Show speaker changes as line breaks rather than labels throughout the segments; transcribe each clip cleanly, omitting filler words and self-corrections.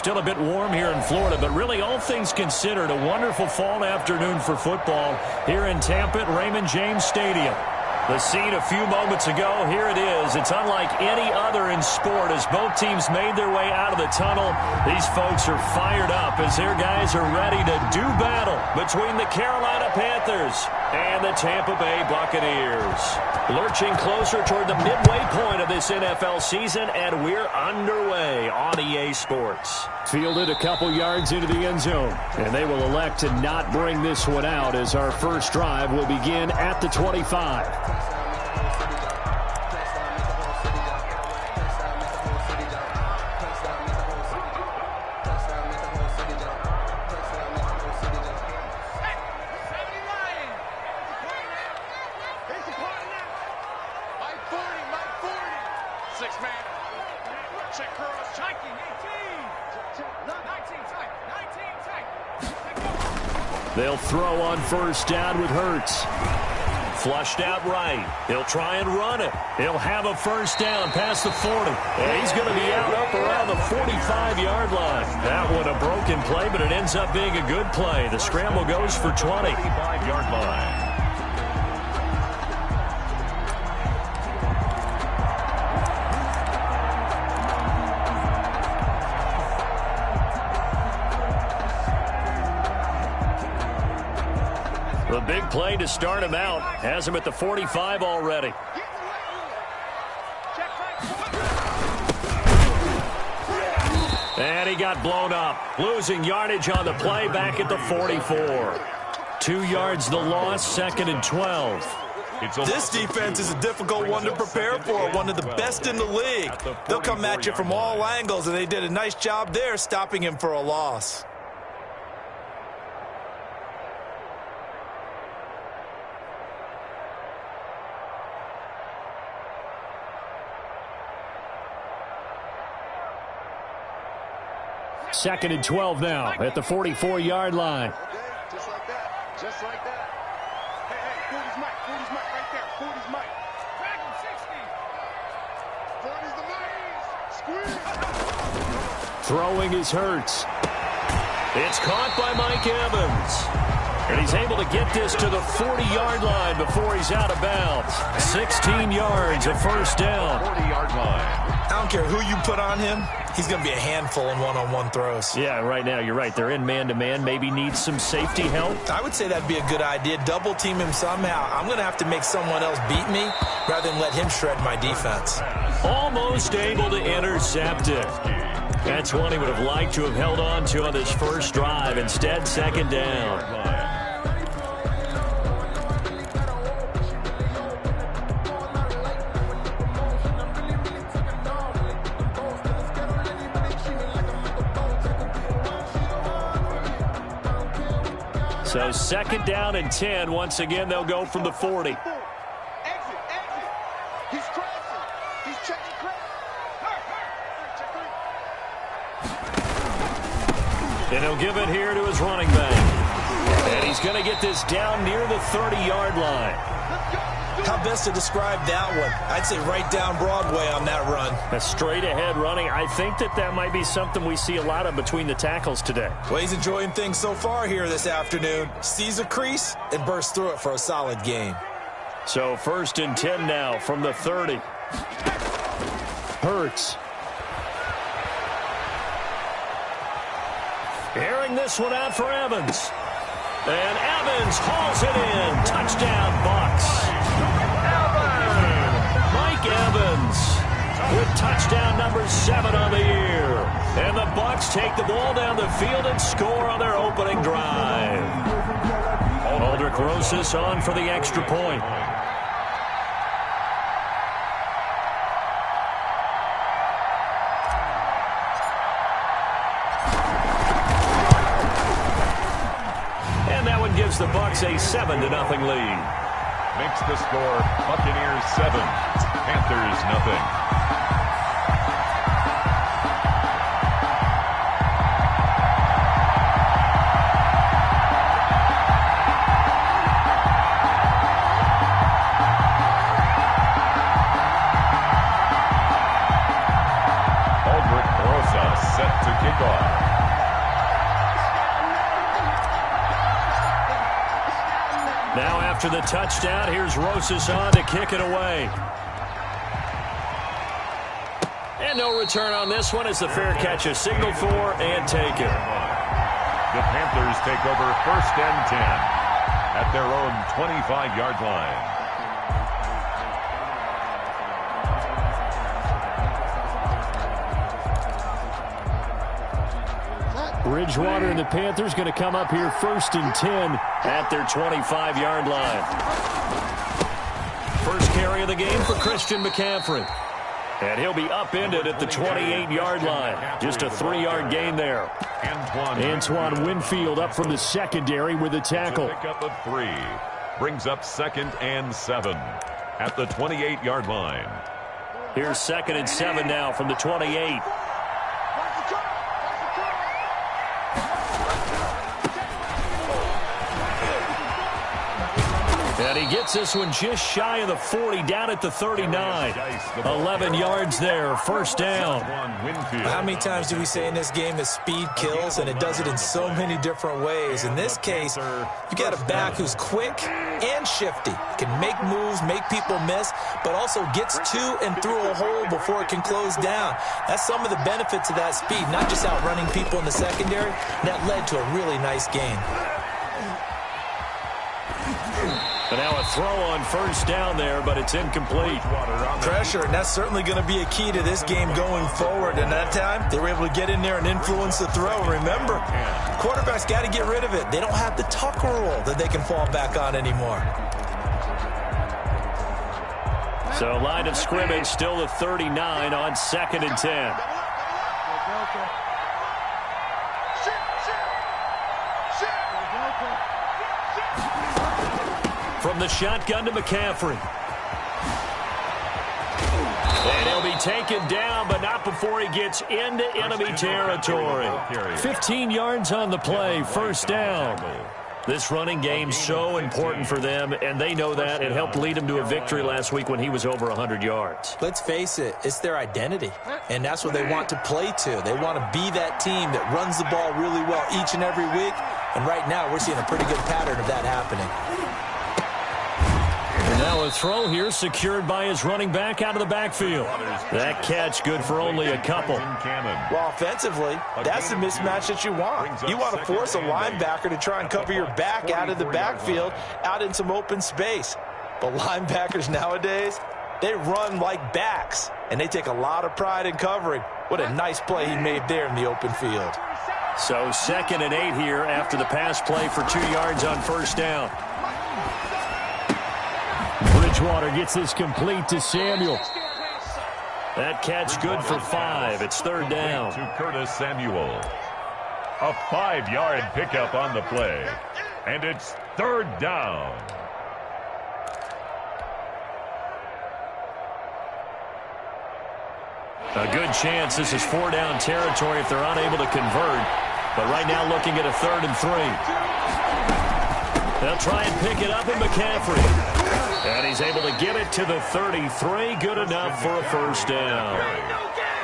still a bit warm here in Florida, but really all things considered, a wonderful fall afternoon for football here in Tampa at Raymond James Stadium. The scene a few moments ago, here it is. It's unlike any other in sport as both teams made their way out of the tunnel. These folks are fired up as their guys are ready to do battle between the Carolina Panthers and the Tampa Bay Buccaneers. Lurching closer toward the midway point of this NFL season, and we're underway on EA Sports. Fielded a couple yards into the end zone, and they will elect to not bring this one out as our first drive will begin at the 25. They'll throw on first down with Hurts. Flushed out right. He'll try and run it. He'll have a first down past the 40. And he's going to be out up around the 45-yard line. That one a broken play, but it ends up being a good play. The scramble goes for 20. 45-yard line. The big play to start him out. Has him at the 45 already. And he got blown up. Losing yardage on the play back at the 44. 2 yards the loss, 2nd and 12.
This defense is a difficult one to prepare for, one of the best in the league. They'll come at you from all angles, and they did a nice job there stopping him for a loss.
Second and 12 now at the 44-yard line.
Just like that. Just like that. Hey, 40's Mike. 40's Mike right there. 40's Mike. Drag him 60. 40's the Mike. Squeeze.
Throwing is Hurts. It's caught by Mike Evans. And he's able to get this to the 40-yard line before he's out of bounds. 16 yards, a first down.
40-yard line. I don't care who you put on him. He's going to be a handful in one-on-one throws.
Yeah, right now, you're right. They're in man-to-man. Maybe needs some safety help.
I would say that'd be a good idea. Double team him somehow. I'm going to have to make someone else beat me rather than let him shred my defense.
Almost able to intercept it. That's one he would have liked to have held on to on this first drive. Instead, second down. So second down and 10. Once again, they'll go from the 40.
Exit. He's crossing. He's checking cross.
And he'll give it here to his running back. And he's going to get this down near the 30-yard line.
How best to describe that one? I'd say right down Broadway on that run.
A straight-ahead running. I think that might be something we see a lot of between the tackles today.
Well, he's enjoying things so far here this afternoon. Sees a crease and bursts through it for a solid gain.
So first and 10 now from the 30. Hurts. Airing this one out for Evans. And Evans hauls it in. Touchdown, Bucs. Mike Evans with touchdown number 7 on the year. And the Bucs take the ball down the field and score on their opening drive. Aldrich Rosas on for the extra point. And that one gives the Bucs a 7-0 lead.
Makes the score Buccaneers 7, Panthers nothing. Aldrich Rosas set to kick off.
After the touchdown, here's Rosas on to kick it away. And no return on this one as the fair catch is signaled for and taken.
The Panthers take over 1st and 10 at their own 25-yard line.
Bridgewater and the Panthers going to come up here 1st and 10 at their 25-yard line. First carry of the game for Christian McCaffrey. And he'll be upended at the 28-yard line. Just a 3-yard gain there. Antoine Winfield up from the secondary with a tackle.
Pick up a 3. Brings up 2nd and 7 at the 28-yard line.
Here's 2nd and 7 now from the 28. And he gets this one just shy of the 40, down at the 39. 11 yards there, 1st down.
How many times do we say in this game that speed kills, and it does it in so many different ways? In this case, you got a back who's quick and shifty. Can make moves, make people miss, but also gets to and through a hole before it can close down. That's some of the benefits of that speed, not just outrunning people in the secondary. That led to a really nice gain.
But now a throw on 1st down there, but it's incomplete.
Pressure, and that's certainly going to be a key to this game going forward. And that time, they were able to get in there and influence the throw. Remember, quarterbacks got to get rid of it. They don't have the Tucker rule that they can fall back on anymore.
So line of scrimmage still the 39 on 2nd and 10. From the shotgun to McCaffrey. And he'll be taken down, but not before he gets into enemy territory. 15 yards on the play, 1st down. This running game's so important for them, and they know that. It helped lead them to a victory last week when he was over 100 yards.
Let's face it, it's their identity, and that's what they want to play to. They want to be that team that runs the ball really well each and every week, and right now we're seeing a pretty good pattern of that happening.
And now a throw here secured by his running back out of the backfield. That catch good for only a couple.
Well, offensively, that's the mismatch that you want. You want to force a linebacker to try and cover your back out of the backfield, out in some open space. But linebackers nowadays, they run like backs, and they take a lot of pride in covering. What a nice play he made there in the open field.
So 2nd and 8 here after the pass play for 2 yards on 1st down. Bridgewater gets this complete to Samuel. That catch good for 5. It's 3rd down.
To Curtis Samuel. A 5-yard pickup on the play. And it's 3rd down.
A good chance this is 4-down territory if they're unable to convert. But right now looking at a 3rd and 3. They'll try and pick it up in McCaffrey. And he's able to get it to the 33. Good enough for a 1st down.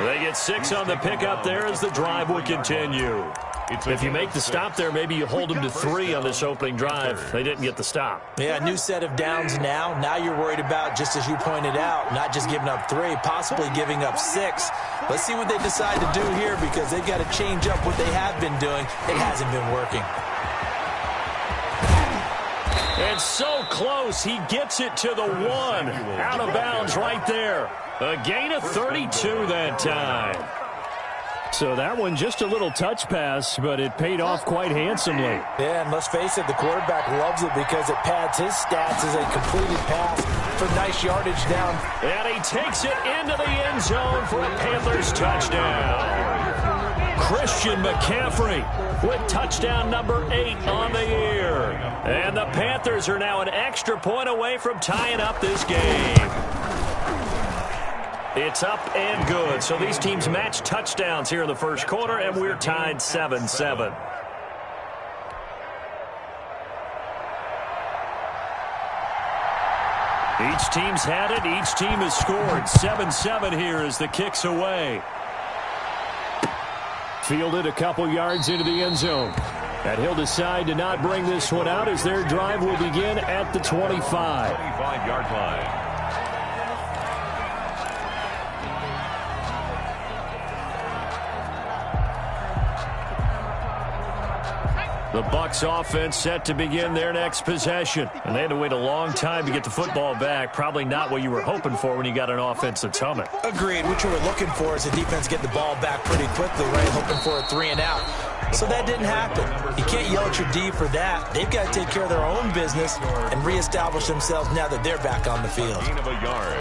They get 6 on the pickup there as the drive will continue. If you make the stop there, maybe you hold them to 3 on this opening drive. They didn't get the stop.
Yeah, new set of downs now. Now you're worried about, just as you pointed out, not just giving up 3, possibly giving up 6. Let's see what they decide to do here, because they've got to change up what they have been doing. It hasn't been working.
And so close, he gets it to the 1. Out of bounds right there. A gain of 32 that time. So that one just a little touch pass, but it paid off quite handsomely.
Yeah, and let's face it, the quarterback loves it because it pads his stats as a completed pass for nice yardage down.
And he takes it into the end zone for a Panthers touchdown. Christian McCaffrey with touchdown number 8 on the year. And the Panthers are now an extra point away from tying up this game. It's up and good. So these teams match touchdowns here in the first quarter, and we're tied 7-7. Each team's had it. Each team has scored. 7-7 here as the kick's away. Fielded a couple yards into the end zone. And he'll decide to not bring this one out as their drive will begin at the 25.
25-yard line.
The Bucs offense set to begin their next possession. And they had to wait a long time to get the football back. Probably not what you were hoping for when you got an offense that's humming.
Agreed. What you were looking for is the defense get the ball back pretty quickly, right? Hoping for a 3-and-out. So that didn't happen. You can't yell at your D for that. They've got to take care of their own business and reestablish themselves now that they're back on the field.
Gain of a yard.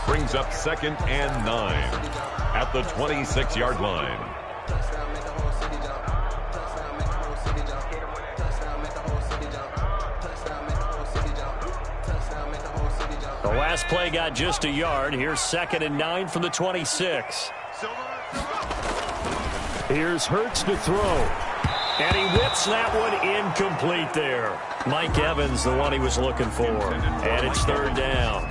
Brings up 2nd and 9 at the 26-yard line.
The last play got just a yard. Here's 2nd and 9 from the 26. Here's Hurts to throw. And he whips that one incomplete there. Mike Evans, the one he was looking for. And it's 3rd down.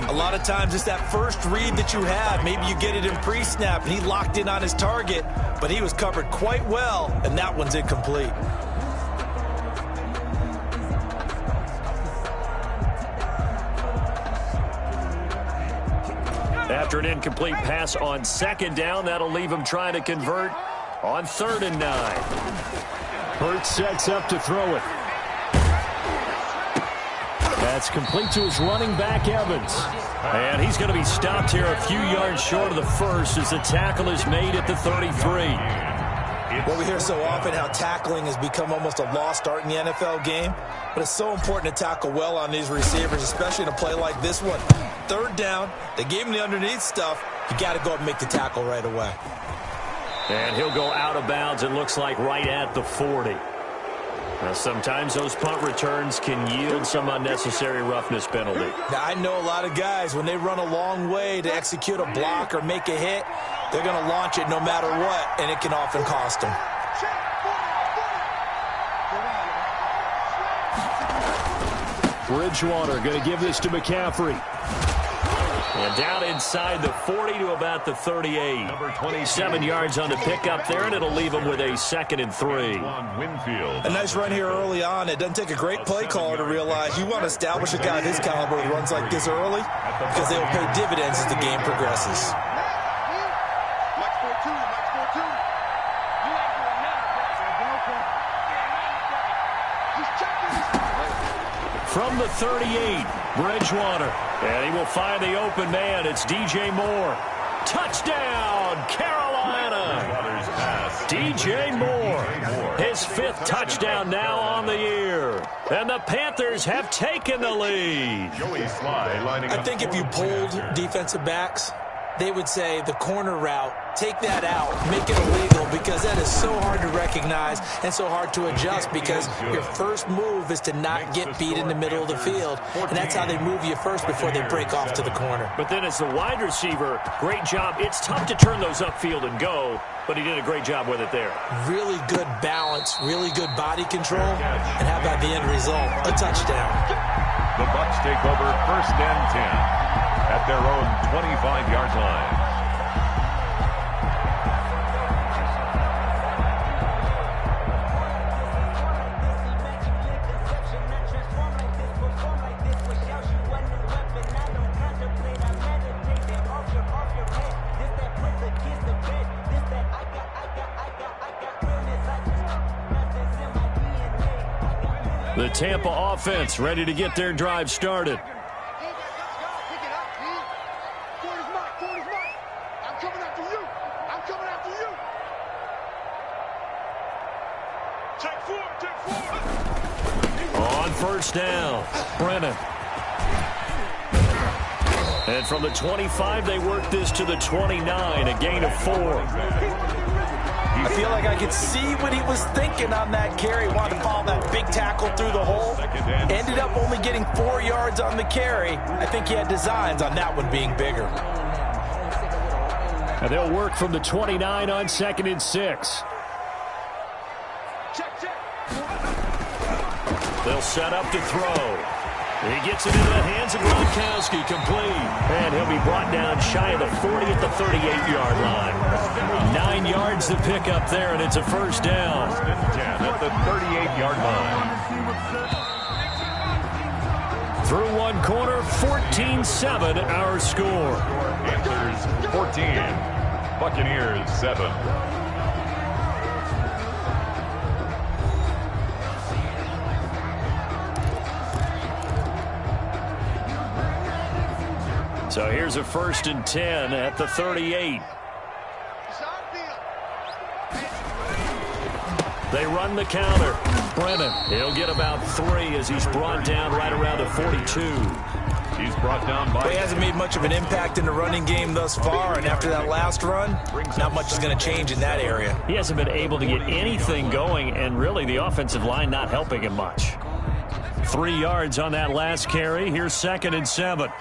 A lot of times it's that first read that you have. Maybe you get it in pre-snap and he locked in on his target, but he was covered quite well, and that one's incomplete.
After an incomplete pass on 2nd down, that'll leave him trying to convert on 3rd and 9. Hurts sets up to throw it. That's complete to his running back, Evans. And he's going to be stopped here a few yards short of the first as the tackle is made at the 33.
Well, we hear so often how tackling has become almost a lost art in the NFL game, but it's so important to tackle well on these receivers, especially in a play like this one. 3rd down, they gave him the underneath stuff. You got to go up and make the tackle right away.
And he'll go out of bounds, it looks like, right at the 40. Now, sometimes those punt returns can yield some unnecessary roughness penalty.
Now, I know a lot of guys, when they run a long way to execute a block or make a hit, they're going to launch it no matter what, and it can often cost them.
Bridgewater going to give this to McCaffrey. And down inside the 40 to about the 38.
Number
27 yards on the pickup there, and it'll leave him with a 2nd and 3.
A nice run here early on. It doesn't take a great play caller to realize you want to establish a guy of his caliber who runs like this early because they will pay dividends as the game progresses.
From the 38, Bridgewater. And he will find the open man. It's DJ Moore. Touchdown, Carolina. DJ Moore. His 5th touchdown now on the year. And the Panthers have taken the lead.
I think if you polled defensive backs, they would say the corner route, take that out, make it illegal, because that is so hard to recognize and so hard to adjust because your first move is to not get beat in the middle of the field, and that's how they move you first before they break off to the corner.
But then as the wide receiver, great job. It's tough to turn those upfield and go, but he did a great job with it there.
Really good balance, really good body control, and how about the end result? A touchdown.
The Bucs take over 1st and 10. At their own 25-yard line.
The Tampa offense ready to get their drive started. On 1st down, Brennan. And from the 25, they work this to the 29, a gain of 4.
I feel like I could see what he was thinking on that carry. Wanted to follow that big tackle through the hole. Ended up only getting 4 yards on the carry. I think he had designs on that one being bigger.
And they'll work from the 29 on 2nd and 6. They'll set up to throw. He gets it into the hands of Gronkowski, complete. And he'll be brought down shy of the 40 at the 38-yard line. 9 yards to pick up there, and it's a first down.
10 at the 38-yard line.
Through one quarter, 14-7 our score.
Panthers 14, Buccaneers 7.
So here's a 1st and 10 at the 38. They run the counter. Brennan, he'll get about 3 as he's brought down right around the 42.
He's brought down by...
He hasn't made much of an impact in the running game thus far, and after that last run, not much is going to change in that area.
He hasn't been able to get anything going, and really the offensive line not helping him much. 3 yards on that last carry. Here's 2nd and 7.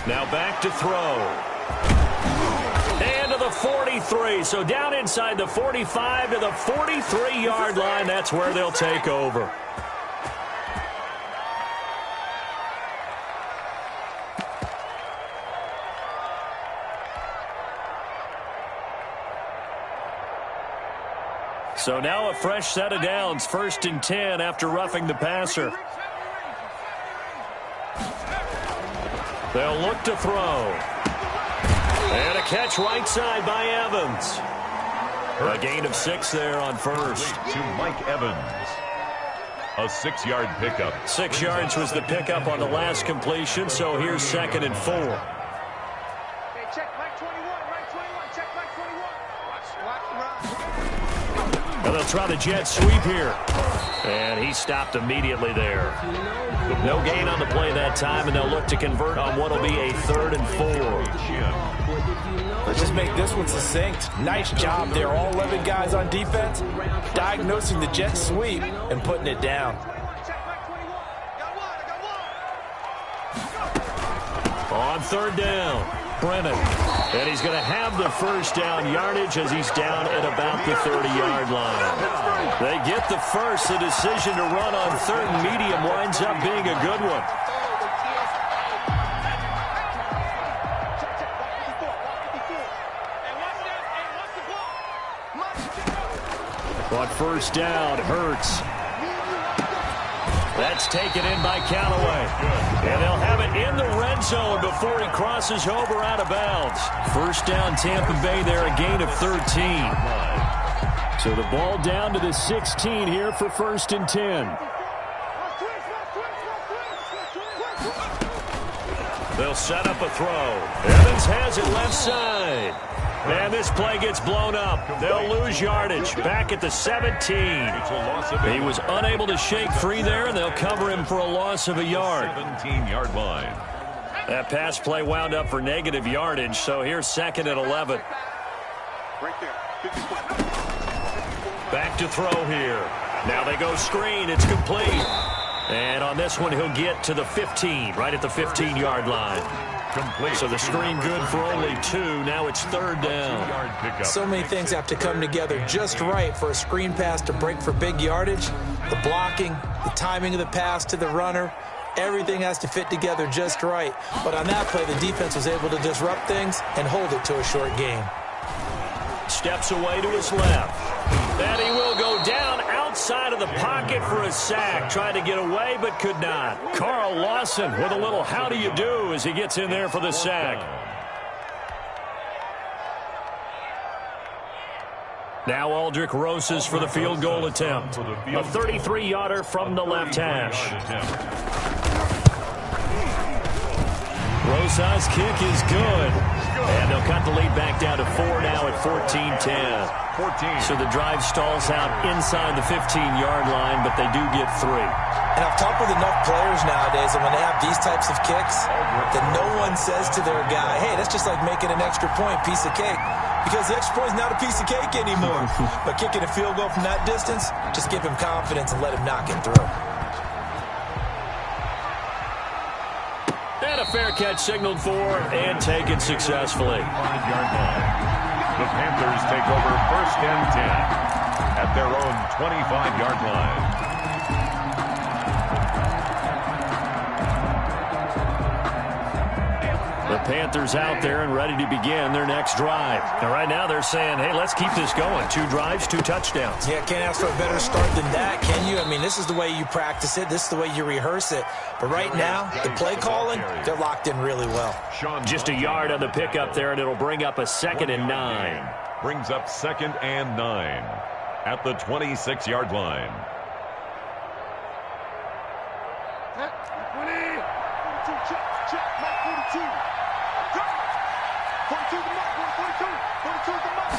Now back to throw. And to the 43. So down inside the 45 to the 43-yard line. That's where they'll take over. So now a fresh set of downs. 1st and 10 after roughing the passer. They'll look to throw. And a catch right side by Evans. A gain of 6 there on first.
To Mike Evans. A 6-yard pickup.
6 yards was the pickup on the last completion, so here's 2nd and 4.
Hey, check Mike 21, Mike 21, check Mike 21. Watch the run.
And they'll try the jet sweep here. And he stopped immediately there. No gain on the play that time, and they'll look to convert on what will be a 3rd and 4.
Let's just make this one succinct. Nice job there, all 11 guys on defense, diagnosing the jet sweep and putting it down.
On 3rd down, Brennan. And he's going to have the first down yardage as he's down at about the 30-yard line. They get the first. The decision to run on 3rd and medium winds up being a good one. On 1st down, Hurts. That's taken in by Callaway. And they'll have it in the red zone before he crosses over out of bounds. 1st down, Tampa Bay there, a gain of 13. So the ball down to the 16 here for 1st and 10. They'll set up a throw. Evans has it left side. And this play gets blown up. They'll lose yardage. Back at the 17. He was unable to shake free there, and they'll cover him for a loss of a yard.
17-yard line.
That pass play wound up for negative yardage, so here's 2nd and 11.
Right there.
Back to throw here. Now they go screen. It's complete. And on this one, he'll get to the 15, right at the 15-yard line.
Complete.
So the screen good for only 2. Now it's 3rd down.
So many things have to come together just right for a screen pass to break for big yardage. The blocking, the timing of the pass to the runner, everything has to fit together just right. But on that play, the defense was able to disrupt things and hold it to a short gain.
Steps away to his left. And he will go down outside of the pocket for a sack. Tried to get away, but could not. Carl Lawson with a little how do you do as he gets in there for the sack. Now Aldrich Rosas for the field goal attempt. A 33-yarder from the left hash. Rosas' kick is good. And they'll cut the lead back down to 4 now at 14-10. So the drive stalls out inside the 15-yard line, but they do get 3.
And I've talked with enough players nowadays, and when they have these types of kicks, that no one says to their guy, hey, that's just like making an extra point, piece of cake. Because the extra point is not a piece of cake anymore. But kicking a field goal from that distance, just give him confidence and let him knock it through.
And a fair catch signaled for and taken successfully.
5-yard line. The Panthers take over 1st and 10 at their own 25-yard line.
The Panthers out there and ready to begin their next drive. And right now they're saying, hey, let's keep this going. 2 drives, 2 touchdowns.
Yeah, can't ask for a better start than that, can you? I mean, this is the way you practice it. This is the way you rehearse it. But right now, the play calling, they're locked in really well.
Just a yard on the pickup there, and it'll bring up a 2nd and 9.
Brings up 2nd and 9 at the 26-yard line.
42, check, Mike 42. 42 the mark, 42. 42 the mark.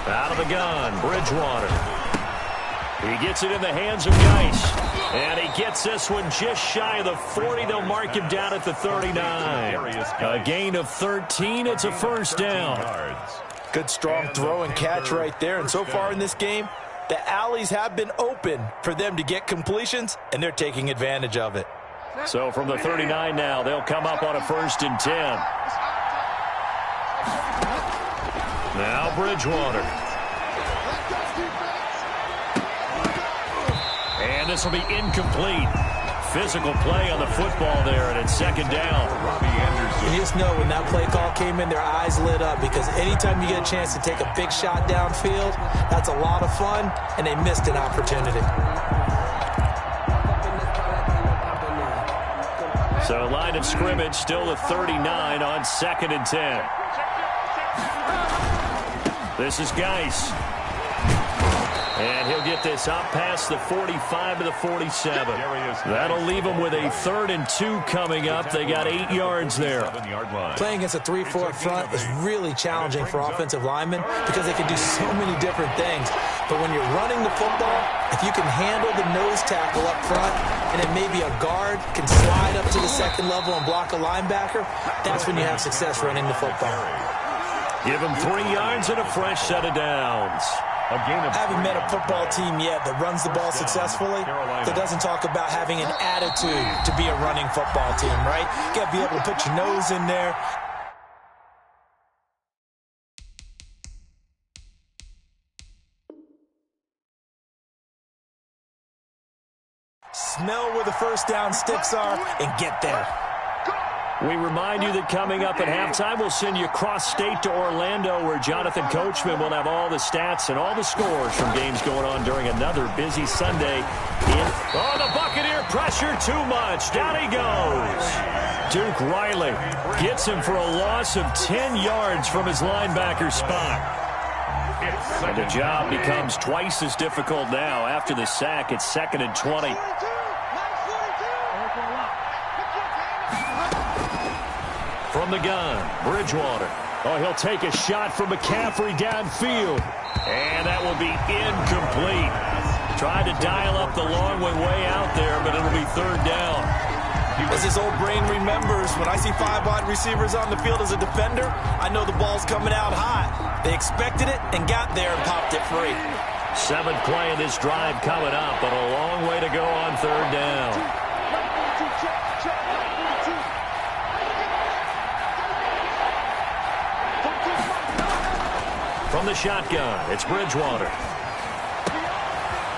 Out of the gun, Bridgewater. He gets it in the hands of Geis. And he gets this one just shy of the 40. They'll mark him down at the 39. A gain of 13. It's a 1st down.
Good strong throw and catch right there. And so far in this game, the alleys have been open for them to get completions, and they're taking advantage of it.
So from the 39 now, they'll come up on a 1st and 10. Now Bridgewater. And this will be incomplete. Physical play on the football there, and it's 2nd down.
You just know when that play call came in, their eyes lit up, because anytime you get a chance to take a big shot downfield, that's a lot of fun, and they missed an opportunity.
So line of scrimmage still the 39 on 2nd and 10. This is Geis. And he'll get this up past the 45 to the 47. That'll leave them with a 3rd and 2 coming up. They got 8 yards there.
Playing against a 3-4 front is really challenging for offensive linemen because they can do so many different things. But when you're running the football, if you can handle the nose tackle up front, and then maybe a guard can slide up to the 2nd level and block a linebacker, that's when you have success running the football.
Give them 3 yards and a fresh set of downs.
I haven't met a football team yet that runs the ball successfully that doesn't talk about having an attitude to be a running football team, right? You got to be able to put your nose in there. Smell where the 1st down sticks are and get there.
We remind you that coming up at halftime, we'll send you cross-state to Orlando, where Jonathan Coachman will have all the stats and all the scores from games going on during another busy Sunday. The Buccaneer pressure too much. Down he goes. Duke Riley gets him for a loss of 10 yards from his linebacker spot. And the job becomes twice as difficult now. After the sack, it's 2nd and 20. From the gun, Bridgewater. Oh, he'll take a shot from McCaffrey downfield. And that will be incomplete. Tried to dial up the long way out there, but it'll be 3rd down.
As his old brain remembers, when I see 5 wide receivers on the field as a defender, I know the ball's coming out hot. They expected it and got there and popped it free.
7th play of this drive coming up, but a long way to go on 3rd down. From the shotgun, it's Bridgewater.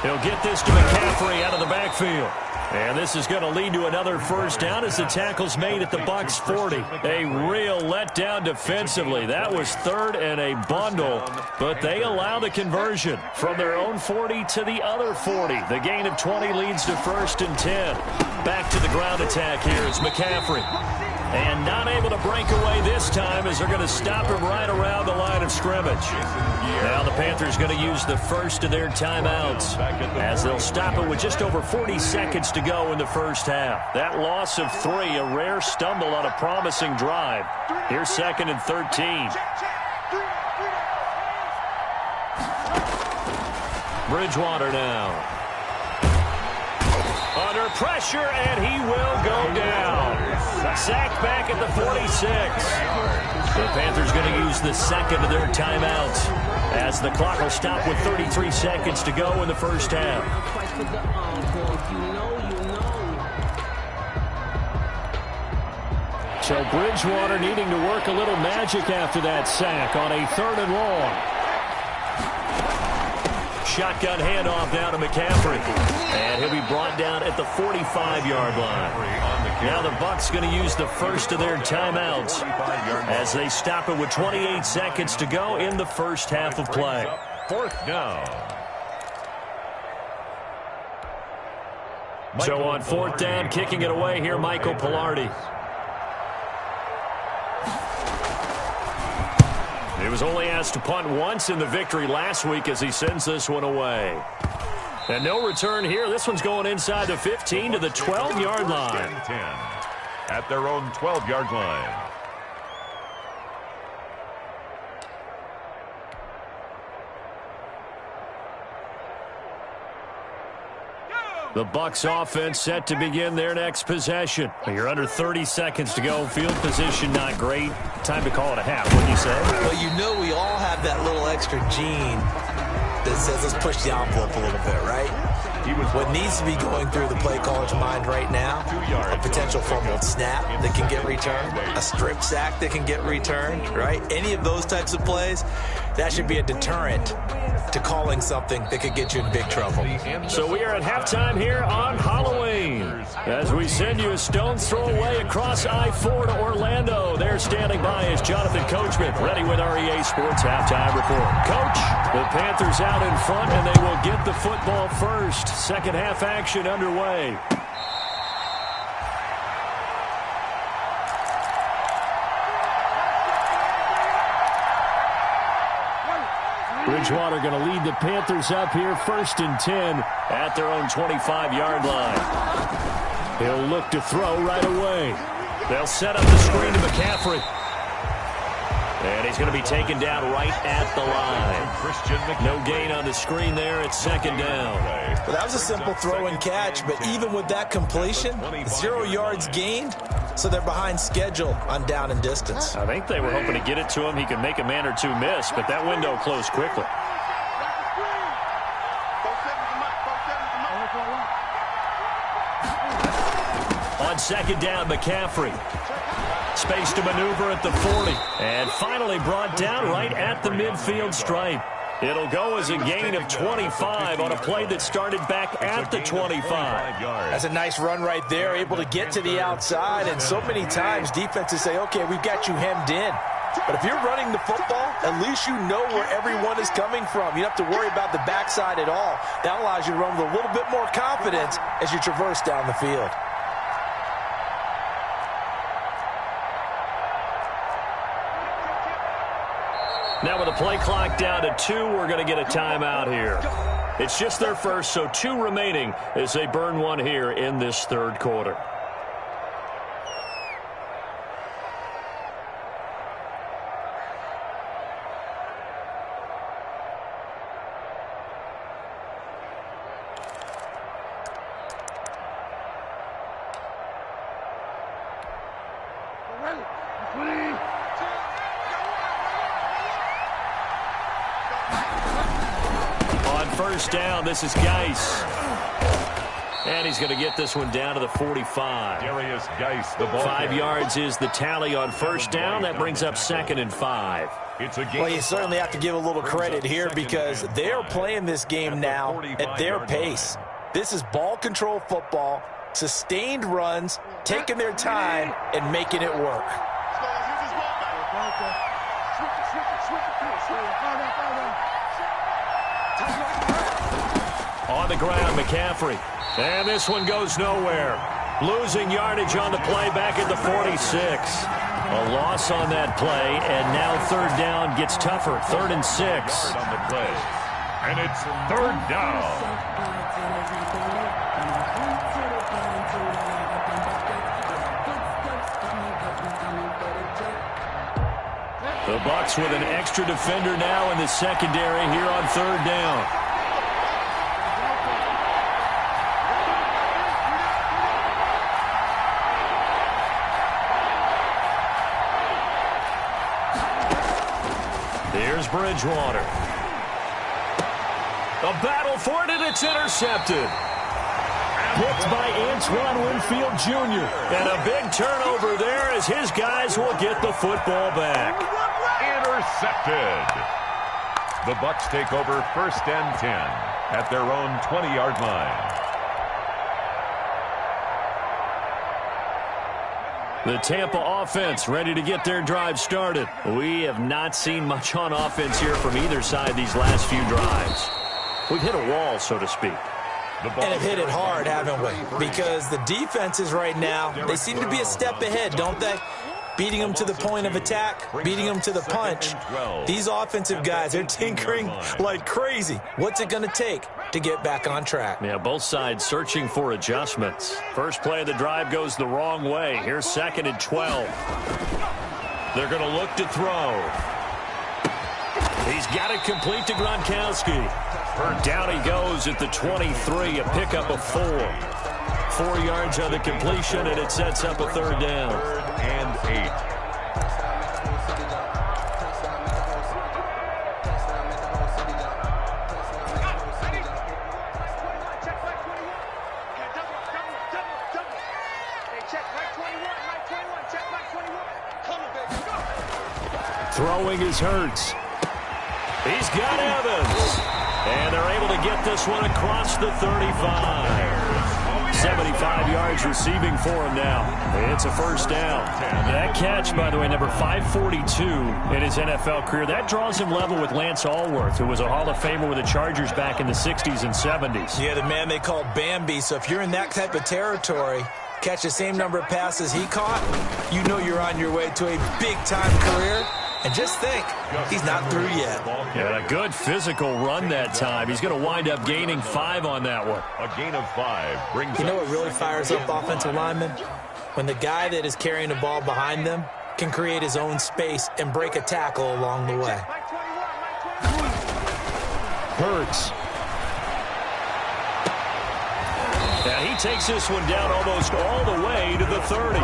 He'll get this to McCaffrey out of the backfield. And this is going to lead to another 1st down as the tackle's made at the Bucs 40. A real letdown defensively. That was 3rd and a bundle, but they allow the conversion from their own 40 to the other 40. The gain of 20 leads to 1st and 10. Back to the ground attack here is McCaffrey. And not able to break away this time as they're going to stop him right around the line of scrimmage. Now the Panthers going to use the first of their timeouts as they'll stop it with just over 40 seconds to go in the 1st half. That loss of 3, a rare stumble on a promising drive. Here's 2nd and 13. Bridgewater now. Under pressure, and he will go down. Sacked back at the 46. The Panthers going to use the 2nd of their timeouts as the clock will stop with 33 seconds to go in the 1st half. So Bridgewater needing to work a little magic after that sack on a 3rd and long. Shotgun handoff down to McCaffrey. And he'll be brought down at the 45-yard line. Now the Bucs going to use the first of their timeouts as they stop it with 28 seconds to go in the first half of play.
4th down.
So on 4th down, kicking it away here, Michael Pilardi. He was only asked to punt once in the victory last week as he sends this one away. And no return here. This one's going inside the 15 to the 12-yard line.
10 at their own 12-yard line.
The Bucs offense set to begin their next possession. You're under 30 seconds to go. Field position not great. Time to call it a half, wouldn't you say?
Well, you know we all have that little extra gene that says let's push the envelope a little bit, right? What needs to be going through the play caller's mind right now, a potential fumbled snap that can get returned, a strip sack that can get returned, right? Any of those types of plays, that should be a deterrent to calling something that could get you in big trouble.
So we are at halftime here on Halloween as we send you a stone's throw away across I-4 to Orlando. There standing by is Jonathan Coachman, ready with our EA Sports Halftime Report. Coach, the Panthers out in front, and they will get the football first. Second half action underway. Bridgewater going to lead the Panthers up here 1st and 10 at their own 25-yard line. He'll look to throw right away. They'll set up the screen to McCaffrey. And he's going to be taken down right at the line. No gain on the screen there. It's 2nd down.
Well, that was a simple throw and catch, but even with that completion, 0 yards gained, so they're behind schedule on down and distance.
I think they were hoping to get it to him. He could make a man or two miss, but that window closed quickly. On 2nd down, McCaffrey. Space to maneuver at the 40. And finally brought down right at the midfield stripe. It'll go as a gain of 25 on a play that started back at the 25.
That's a nice run right there, able to get to the outside. And so many times defenses say, okay, we've got you hemmed in. But if you're running the football, at least you know where everyone is coming from. You don't have to worry about the backside at all. That allows you to run with a little bit more confidence as you traverse down the field.
Now with the play clock down to 2, we're going to get a timeout here. It's just their first, so 2 remaining as they burn one here in this 3rd quarter. First down, this is Geis. And he's going to get this one down to the 45.
Darius Geis, the ball
5 yards is the tally on first down. That brings up 2nd and 5.
Well, you certainly have to give a little credit here because they're playing this game now at their pace. This is ball control football, sustained runs, taking their time, and making it work.
On the ground, McCaffrey. And this one goes nowhere. Losing yardage on the play back at the 46. A loss on that play, and now 3rd down gets tougher. 3rd and 6.
On the play. And it's 3rd down.
The Bucs with an extra defender now in the secondary here on 3rd down. Here's Bridgewater. A battle for it, and it's intercepted. Picked by It's Ron Winfield Jr. And a big turnover there as his guys will get the football back.
Intercepted. The Bucs take over 1st and 10 at their own 20-yard line.
The Tampa offense ready to get their drive started. We have not seen much on offense here from either side these last few drives. We've hit a wall, so to speak.
And have hit it hard, haven't we? Because the defenses right now, they seem to be a step ahead, don't they? Beating them to the point of attack, beating them to the punch. These offensive guys, they're tinkering like crazy. What's it going to take to get back on track?
Yeah, both sides searching for adjustments. First play of the drive goes the wrong way. Here's 2nd and 12. They're going to look to throw. He's got it complete to Gronkowski. Down he goes at the 23, a pickup of 4. 4 yards on the completion, and it sets up a 3rd down.
3rd and 8.
Throwing is Hurts. He's got Evans. And they're able to get this one across the 35. 75 yards receiving for him now. It's a 1st down. That catch, by the way, number 542 in his NFL career. That draws him level with Lance Allworth, who was a Hall of Famer with the Chargers back in the 60s and 70s.
Yeah, the man they called Bambi. So if you're in that type of territory, catch the same number of passes he caught, you know you're on your way to a big-time career. And just think, he's not through yet.
Yeah, a good physical run that time. He's going to wind up gaining 5 on that one.
A gain of 5 brings.
You know what really fires up offensive linemen? When the guy that is carrying the ball behind them can create his own space and break a tackle along the way.
Hurts. Now he takes this one down almost all the way to the 30.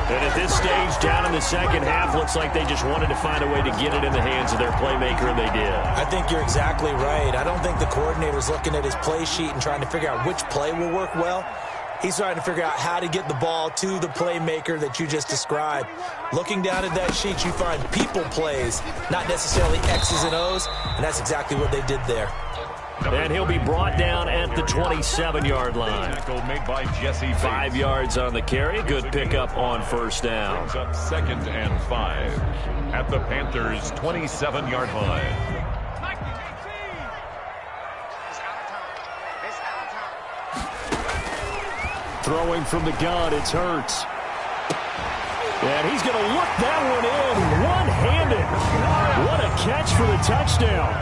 And at this stage, down in the second half, looks like they just wanted to find a way to get it in the hands of their playmaker, and they did.
I think you're exactly right. I don't think the coordinator's looking at his play sheet and trying to figure out which play will work well. He's trying to figure out how to get the ball to the playmaker that you just described. Looking down at that sheet, you find people plays, not necessarily X's and O's, and that's exactly what they did there.
And he'll be brought down at the 27-yard line.
Made by Jesse
5 yards on the carry. Good pickup on 1st down.
Up 2nd and 5 at the Panthers' 27-yard line.
Throwing from the gun, it's Hurts. And he's going to look that one in one-handed. What a catch for the touchdown.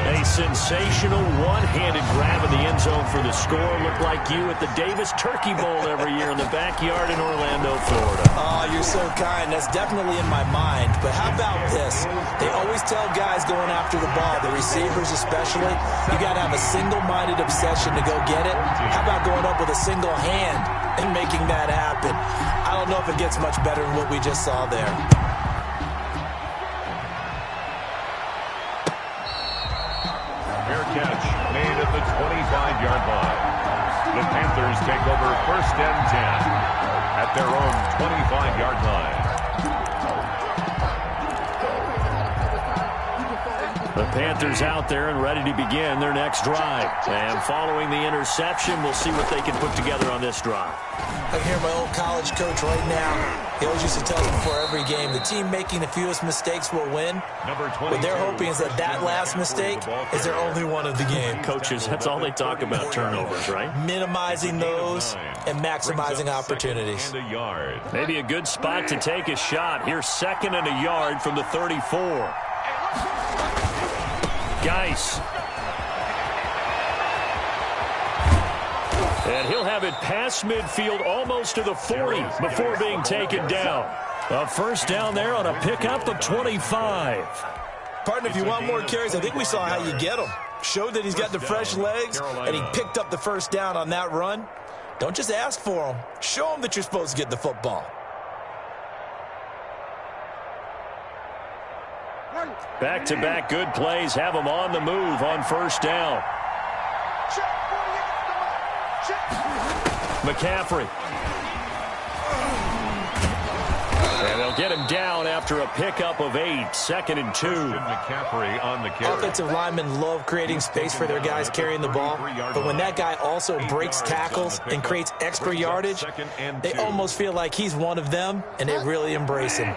A sensational one-handed grab in the end zone for the score. Looked like you at the Davis Turkey Bowl every year in the backyard in Orlando, Florida.
Oh, you're so kind. That's definitely in my mind. But how about this? They always tell guys going after the ball, the receivers especially, you got to have a single-minded obsession to go get it. How about going up with a single hand and making that happen? I don't know if it gets much better than what we just saw there.
Fair catch made at the 25-yard line. The Panthers take over 1st and 10 at their own 25-yard line.
The Panthers out there and ready to begin their next drive. And following the interception, we'll see what they can put together on this drive.
I hear my old college coach right now. He always used to tell us before every game, the team making the fewest mistakes will win. What they're hoping is that that last mistake is their only one of the game.
Coaches, that's all they talk about, turnovers, right?
Minimizing those and maximizing opportunities.
Maybe a good spot to take a shot. Here's 2nd and a yard from the 34. Geis. And he'll have it past midfield almost to the 40 before being taken down. A 1st down there on a pickup of 25.
Partner, if you want more carries, I think we saw how you get them. Showed that he's got the fresh legs, and he picked up the 1st down on that run. Don't just ask for them. Show them that you're supposed to get the football.
Back-to-back good plays have them on the move on 1st down. McCaffrey. And they'll get him down after a pickup of 8, 2nd and 2.
McCaffrey on the carry.
Offensive linemen love creating space for their guys carrying the ball, but when that guy also breaks tackles and creates extra yardage, they almost feel like he's one of them, and they really embrace him.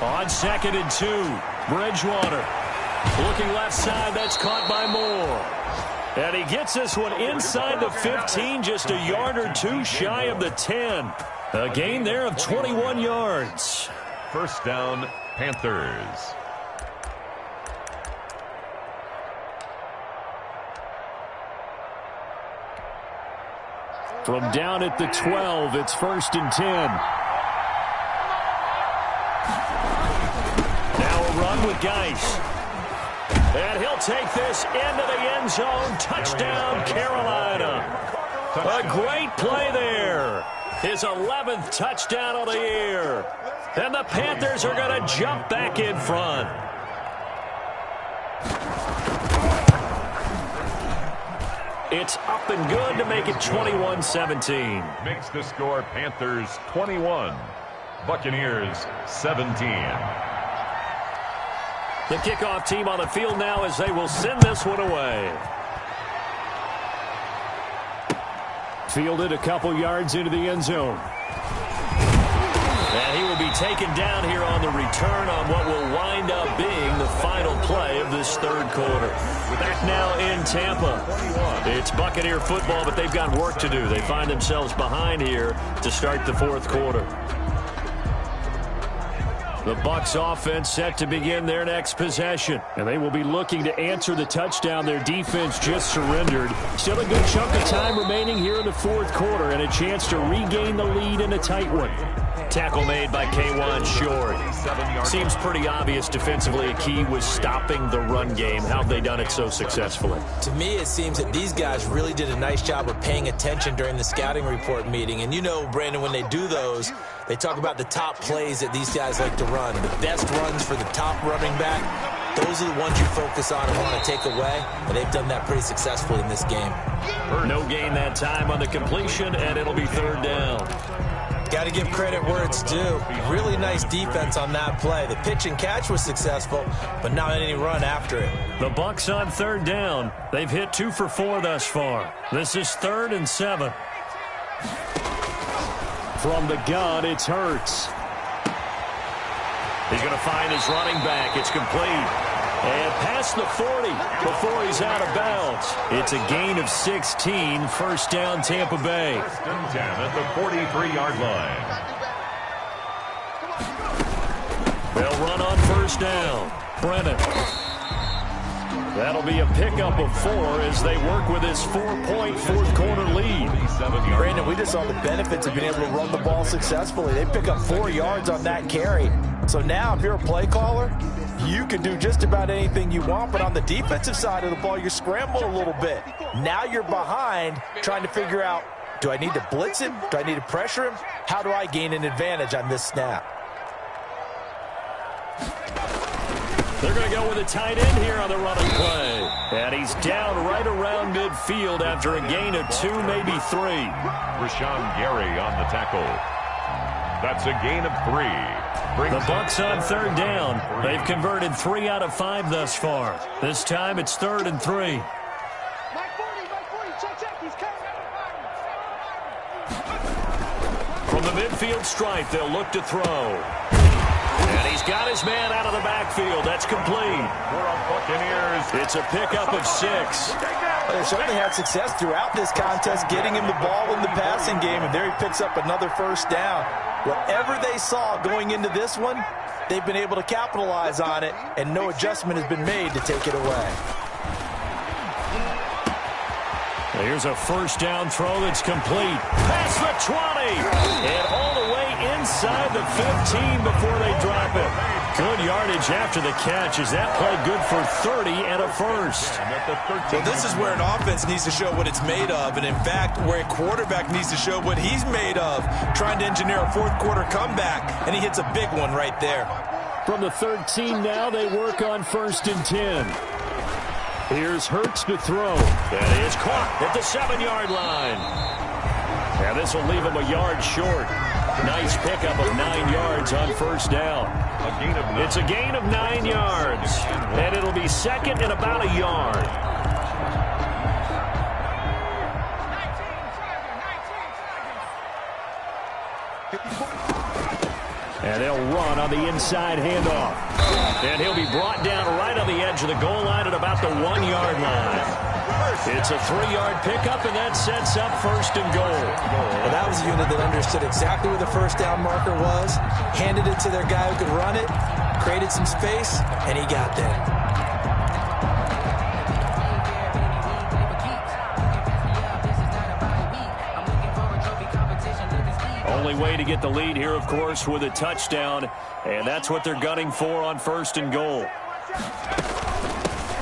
On 2nd and 2, Bridgewater. Looking left side, that's caught by Moore. And he gets this one inside the 15, just a yard or two shy of the 10. A gain there of 21 yards.
First down, Panthers.
From down at the 12, it's 1st and 10. Now a run with Geis. And he'll take this into the end zone. Touchdown, Carolina. A great play there. His 11th touchdown of the year. And the Panthers are going to jump back in front. It's up and good to make it 21-17.
Makes the score Panthers 21, Buccaneers 17.
The kickoff team on the field now as they will send this one away. Fielded a couple yards into the end zone. And he will be taken down here on the return on what will wind up being the final play of this 3rd quarter. Back now in Tampa. It's Buccaneer football, but they've got work to do. They find themselves behind here to start the 4th quarter. The Bucs offense set to begin their next possession. And they will be looking to answer the touchdown their defense just surrendered. Still a good chunk of time remaining here in the 4th quarter and a chance to regain the lead in a tight one. Tackle made by K'Wan Short. Seems pretty obvious defensively a key was stopping the run game. How have they done it so successfully?
To me, it seems that these guys really did a nice job of paying attention during the scouting report meeting. And you know, Brandon, when they do those, they talk about the top plays that these guys like to run. The best runs for the top running back, those are the ones you focus on and want to take away. And they've done that pretty successfully in this game.
No gain that time on the completion, and it'll be 3rd down.
Got to give credit where it's due. Really nice defense on that play. The pitch and catch was successful, but not any run after it.
The Bucs on 3rd down. They've hit 2 for 4 thus far. This is 3rd and 7. From the gun, it's Hurts. He's going to find his running back. It's complete. And past the 40 before he's out of bounds. It's a gain of 16. 1st down, Tampa Bay.
1st and 10 at the 43-yard line.
They'll run on 1st down. Brennan. That'll be a pickup of 4 as they work with this 4-point 4th quarter lead.
Brandon, we just saw the benefits of being able to run the ball successfully. They pick up 4 yards on that carry. So now if you're a play caller, you can do just about anything you want, but on the defensive side of the ball, you're scrambling a little bit. Now you're behind trying to figure out, do I need to blitz him? Do I need to pressure him? How do I gain an advantage on this snap?
They're going to go with a tight end here on the running play. And he's down right around midfield after a gain of 2, maybe 3.
Rashawn Gary on the tackle. That's a gain of 3.
The Bucs on 3rd down. They've converted 3 out of 5 thus far. This time it's 3rd and 3. From the midfield stripe, they'll look to throw. And he's got his man out of the backfield. That's complete.
Buccaneers.
It's a pickup of 6.
They certainly had success throughout this contest getting him the ball in the passing game, and there he picks up another 1st down. Whatever they saw going into this one, they've been able to capitalize on it, and no adjustment has been made to take it away.
Here's a 1st down throw that's complete. Past the 20. And all the way inside the 15 before they drop it. Good yardage after the catch. Is that play good for 30 and a 1st?
Well, this is where an offense needs to show what it's made of, and in fact, where a quarterback needs to show what he's made of, trying to engineer a 4th quarter comeback, and he hits a big one right there.
From the 13 now, they work on 1st and 10. Here's Hurts to throw. That is caught at the 7-yard line. Yeah, this will leave him a yard short. Nice pickup of 9 yards on 1st down. It's a gain of 9 yards. And it'll be 2nd and about a yard. And they'll run on the inside handoff. And he'll be brought down right on the edge of the goal line at about the 1-yard line. It's a 3-yard pickup, and that sets up 1st and goal.
Well, that was a unit that understood exactly where the 1st down marker was, handed it to their guy who could run it, created some space, and he got there.
Only way to get the lead here, of course, with a touchdown, and that's what they're gunning for on 1st and goal.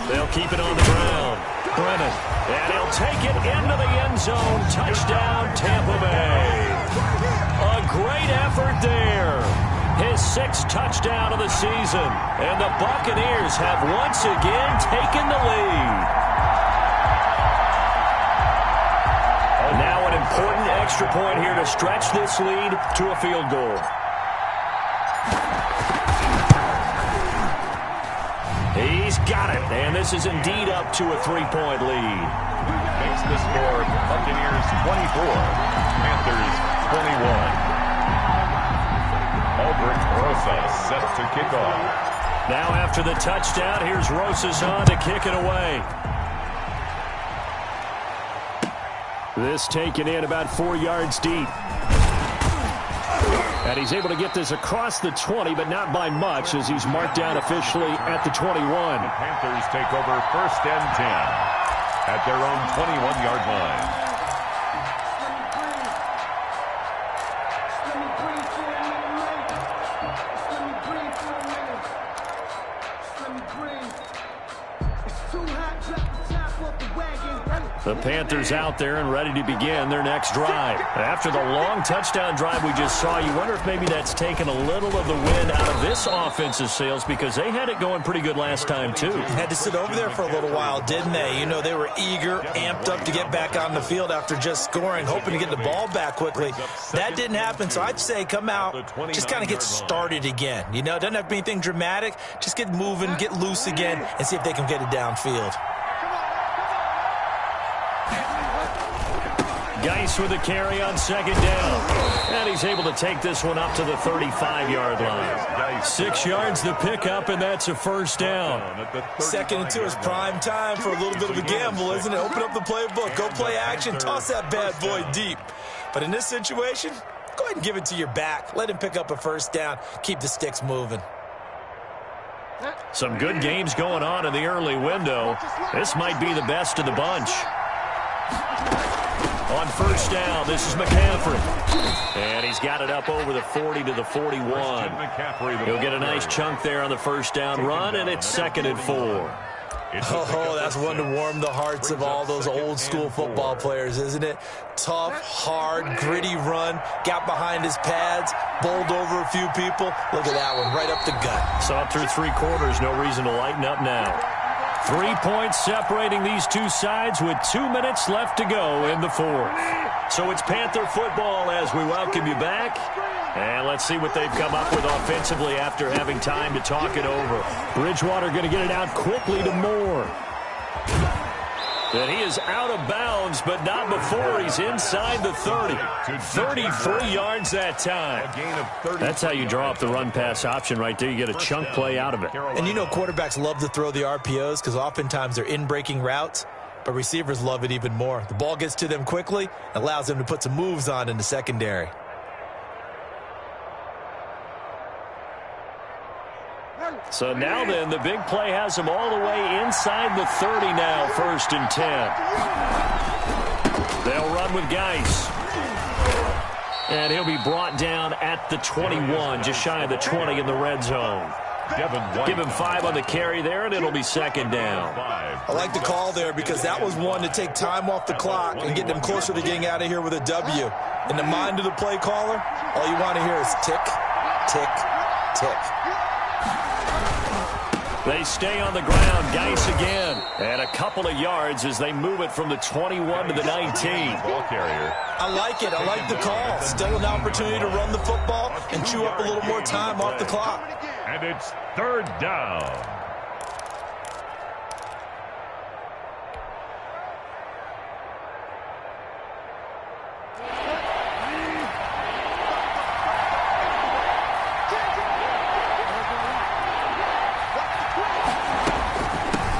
They'll keep it on the ground. Brennan, and he'll take it into the end zone. Touchdown, Tampa Bay. A great effort there. His 6th touchdown of the season, and the Buccaneers have once again taken the lead. Now an important extra point here to stretch this lead to a field goal. He's got it, and this is indeed up to a 3-point lead.
Makes the score Buccaneers 24, Panthers 21. Albert Rosas set to kick off.
Now after the touchdown, here's Rosas on to kick it away. This taken in about 4 yards deep. And he's able to get this across the 20, but not by much, as he's marked down officially at the 21.
The Panthers take over 1st and 10 at their own 21-yard line.
The Panthers out there and ready to begin their next drive. After the long touchdown drive we just saw, you wonder if maybe that's taken a little of the wind out of this offensive sails, because they had it going pretty good last time, too.
Had to sit over there for a little while, didn't they? You know, they were eager, amped up to get back on the field after just scoring, hoping to get the ball back quickly. That didn't happen, so I'd say come out, just kind of get started again. You know, it doesn't have to be anything dramatic. Just get moving, get loose again, and see if they can get it downfield.
Geis with a carry on 2nd down. And he's able to take this one up to the 35-yard line. 6 yards the pickup, and that's a 1st down.
2nd and 2 is prime time for a little bit of a gamble, isn't it? Open up the playbook, go play action, toss that bad boy deep. But in this situation, go ahead and give it to your back. Let him pick up a 1st down. Keep the sticks moving.
Some good games going on in the early window. This might be the best of the bunch. On 1st down, this is McCaffrey. And he's got it up over the 40 to the 41. He'll get a nice chunk there on the 1st down run, and it's 2nd and 4.
Oh, that's one to warm the hearts of all those old-school football players, isn't it? Tough, hard, gritty run, got behind his pads, bowled over a few people. Look at that one, right up the gut.
Saw it through 3 quarters, no reason to lighten up now. 3 points separating these two sides with 2 minutes left to go in the 4th. So it's Panther football as we welcome you back. And let's see what they've come up with offensively after having time to talk it over. Bridgewater going to get it out quickly to Moore. And he is out of bounds, but not before he's inside the 30. 33 yards that time. That's how you draw up the run-pass option right there. You get a chunk play out of it.
And you know quarterbacks love to throw the RPOs because oftentimes they're in-breaking routes, but receivers love it even more. The ball gets to them quickly, allows them to put some moves on in the secondary.
So now then, the big play has him all the way inside the 30 now, 1st and 10. They'll run with Geis. And he'll be brought down at the 21, just shy of the 20 in the red zone. Give him 5 on the carry there, and it'll be 2nd down.
I like the call there because that was one to take time off the clock and get them closer to getting out of here with a W. In the mind of the play caller, all you want to hear is tick, tick, tick.
They stay on the ground. Geis again. And a couple of yards as they move it from the 21 to the 19.
Ball carrier.
I like it. I like the call. Still an opportunity to run the football and chew up a little more time off the clock.
And it's third down.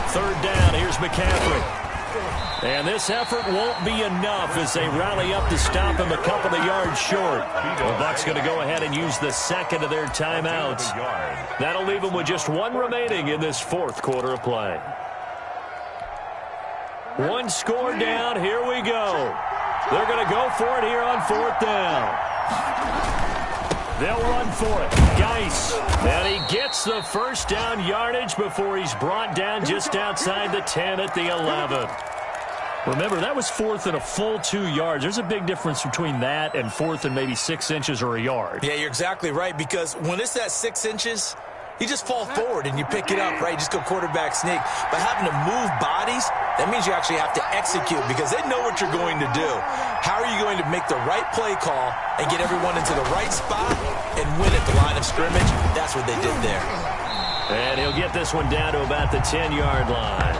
Third down, here's McCaffrey. And this effort won't be enough as they rally up to stop him a couple of yards short. The Bucs going to go ahead and use the second of their timeouts. That'll leave them with just one remaining in this fourth quarter of play. One score down, here we go. They're going to go for it here on fourth down. They'll run for it. Geis. And he gets the first down yardage before he's brought down just outside the 10 at the 11. Remember, that was fourth and a full 2 yards. There's a big difference between that and fourth and maybe 6 inches or a yard.
Yeah, you're exactly right, because when it's that 6 inches, you just fall forward and you pick it up, right? You just go quarterback sneak. But having to move bodies, that means you actually have to execute because they know what you're going to do. How are you going to make the right play call and get everyone into the right spot and win at the line of scrimmage? That's what they did there.
And he'll get this one down to about the 10-yard line.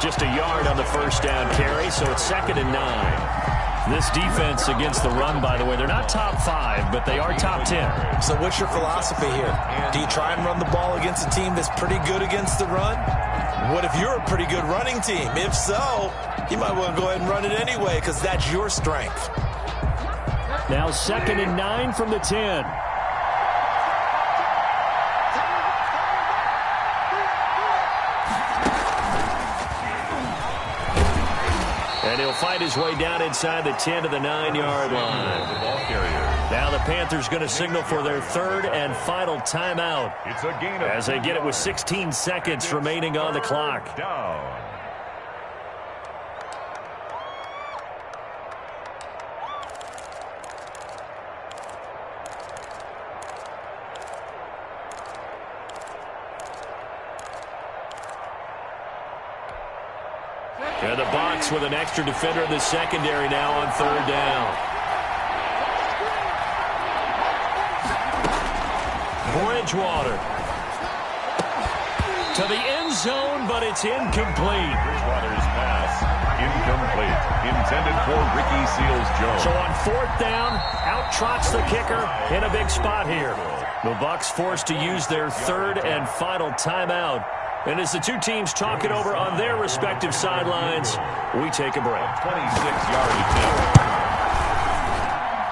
Just a yard on the first down carry, so it's 2nd and 9. This defense against the run, by the way, they're not top 5, but they are top 10.
So what's your philosophy here? Do you try and run the ball against a team that's pretty good against the run? What if you're a pretty good running team? If so, you might want to go ahead and run it anyway because that's your strength.
Now 2nd and 9 from the 10. And he'll fight his way down inside the 10 to the 9-yard line.
The ball carrier.
Now the Panthers going to signal for their third and final timeout
It's a gain of
as they get it with 16 seconds remaining on the clock.
Down.
And the Bucs with an extra defender in the secondary now on third down. Bridgewater to the end zone, but it's incomplete.
Bridgewater's pass incomplete. Intended for Ricky Seals-Jones.
So on fourth down, out trots the kicker in a big spot here. The Bucs forced to use their third and final timeout. And as the two teams talk it over on their respective sidelines, we take a break.
26-yard attempt.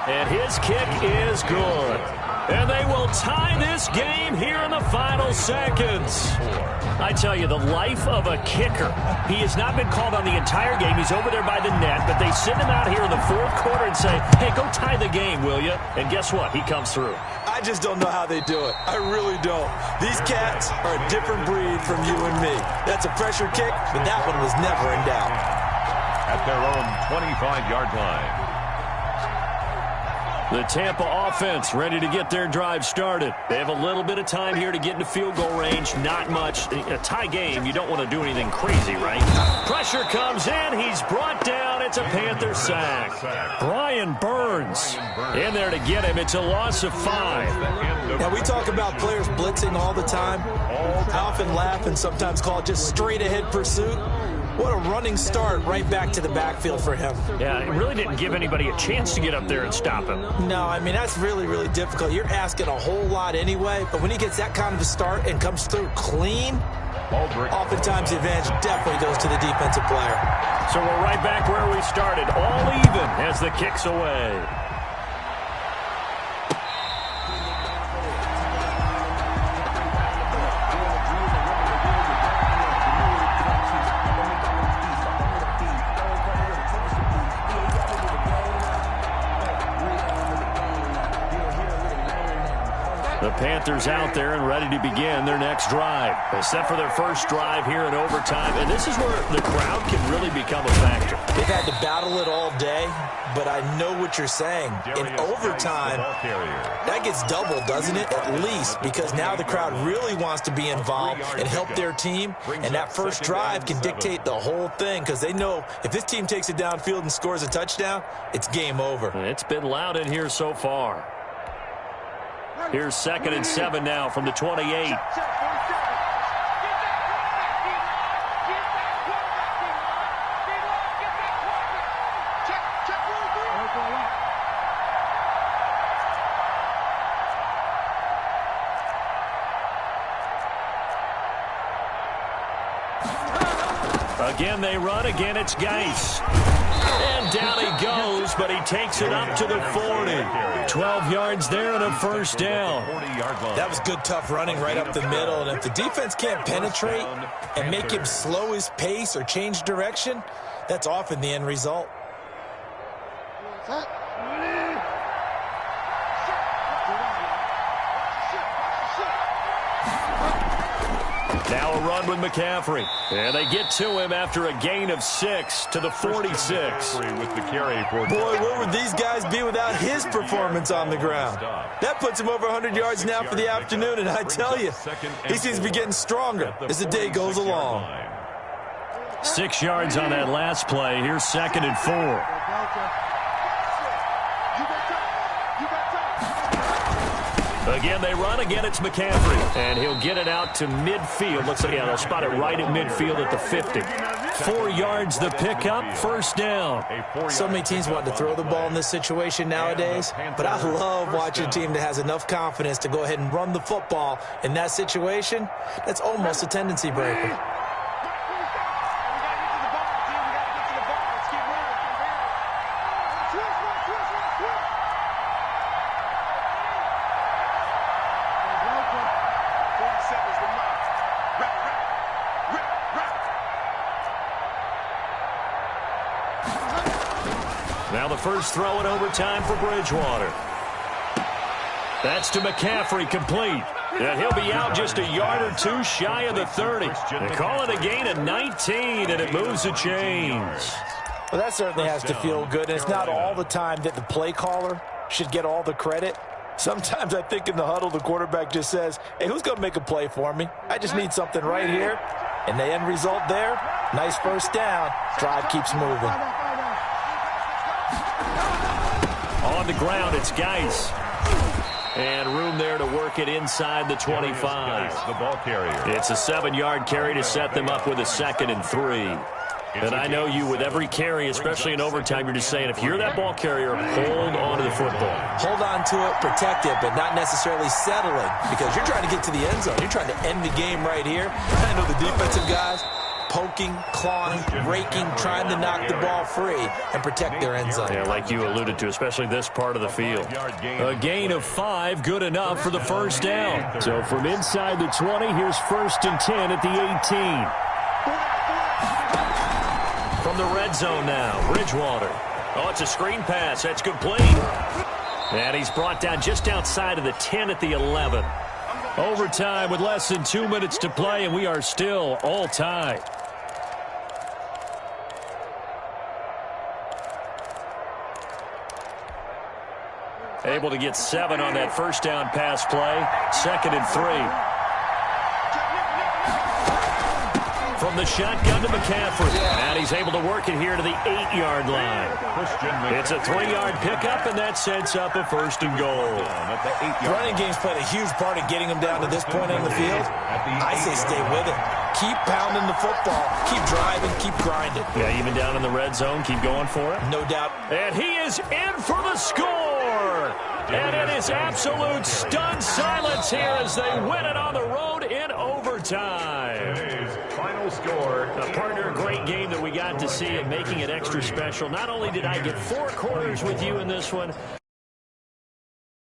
And his kick is good. And they will tie this game here in the final seconds. I tell you, the life of a kicker. He has not been called on the entire game. He's over there by the net, but they send him out here in the fourth quarter and say, hey, go tie the game, will you? And guess what? He comes through.
I just don't know how they do it. I really don't. These cats are a different breed from you and me. That's a pressure kick, but that one was never in doubt.
At their own 25-yard line.
The Tampa offense ready to get their drive started. They have a little bit of time here to get into field goal range. Not much. A tie game, you don't want to do anything crazy, right? Pressure comes in. He's brought down. It's a Panther sack. Brian Burns in there to get him. It's a loss of 5.
Now, we talk about players blitzing all the time. I often laugh and sometimes call it just straight-ahead pursuit. What a running start right back to the backfield for him.
Yeah, it really didn't give anybody a chance to get up there and stop him.
No, I mean, that's really, really difficult. You're asking a whole lot anyway, but when he gets that kind of a start and comes through clean, oftentimes the advantage definitely goes to the defensive player.
So we're right back where we started, all even as the kick's away. Panthers out there and ready to begin their next drive. They set for their first drive here in overtime, and this is where the crowd can really become a factor.
They've had to battle it all day, but I know what you're saying. In overtime, that gets doubled, doesn't it? At least, because now the crowd really wants to be involved and help their team, and that first drive can dictate the whole thing because they know if this team takes it downfield and scores a touchdown, it's game over.
It's been loud in here so far. Here's 2nd and 7 now from the 28. Again, they run. Again, it's Geis. And down he goes, but he takes it up to the 40. 12 yards there and a first down.
That was good, tough running right up the middle. And if the defense can't penetrate and make him slow his pace or change direction, that's often the end result.
Now a run with McCaffrey. And they get to him after a gain of 6 to the 46.
With the carry for
Boy, where would these guys be without his performance on the ground? That puts him over 100 yards now for the afternoon, and I tell you, he seems to be getting stronger as the day goes along.
6 yards on that last play. Here's 2nd and 4. Again, they run. Again, it's McCaffrey. And he'll get it out to midfield. Looks like, yeah, they'll spot it right at midfield at the 50. 4 yards the pickup, first down.
So many teams want to throw the ball in this situation nowadays, but I love watching a team that has enough confidence to go ahead and run the football in that situation. That's almost a tendency breaker.
Now the first throw in overtime for Bridgewater. That's to McCaffrey, complete. And he'll be out just a yard or two shy of the 30. They call it a gain of 19, and it moves the chains.
Well, that certainly has to feel good. And it's not all the time that the play caller should get all the credit. Sometimes I think in the huddle, the quarterback just says, hey, who's going to make a play for me? I just need something right here. And the end result there, nice first down. Drive keeps moving.
On the ground, it's Geis. And room there to work it inside the 25.
The ball carrier.
It's a 7-yard carry to set them up with a 2nd and 3. And I know you, with every carry, especially in overtime, you're just saying, if you're that ball carrier, hold on to the football.
Hold on to it, protect it, but not necessarily settling, because you're trying to get to the end zone. You're trying to end the game right here. I know the defensive guys poking, clawing, raking, trying to knock the ball free and protect their end zone.
Yeah, like you alluded to, especially this part of the field. A gain of 5, good enough for the first down. So from inside the 20, here's 1st and 10 at the 18. From the red zone now, Bridgewater. Oh, it's a screen pass. That's complete. And he's brought down just outside of the 10 at the 11. Overtime with less than 2 minutes to play, and we are still all tied. Able to get 7 on that first down pass play. 2nd and 3. From the shotgun to McCaffrey. And he's able to work it here to the 8-yard line. It's a 3-yard pickup, and that sets up a 1st and goal.
Running game's played a huge part of getting him down to this point on the field. I say stay with it. Keep pounding the football. Keep driving. Keep grinding.
Yeah, even down in the red zone, keep going for it.
No doubt.
And he is in for the score. And it is absolute stunned silence here as they win it on the road in overtime.
Today's final score.
A partner, a great game that we got to see and making it extra special. Not only did I get 4 quarters with you in this one,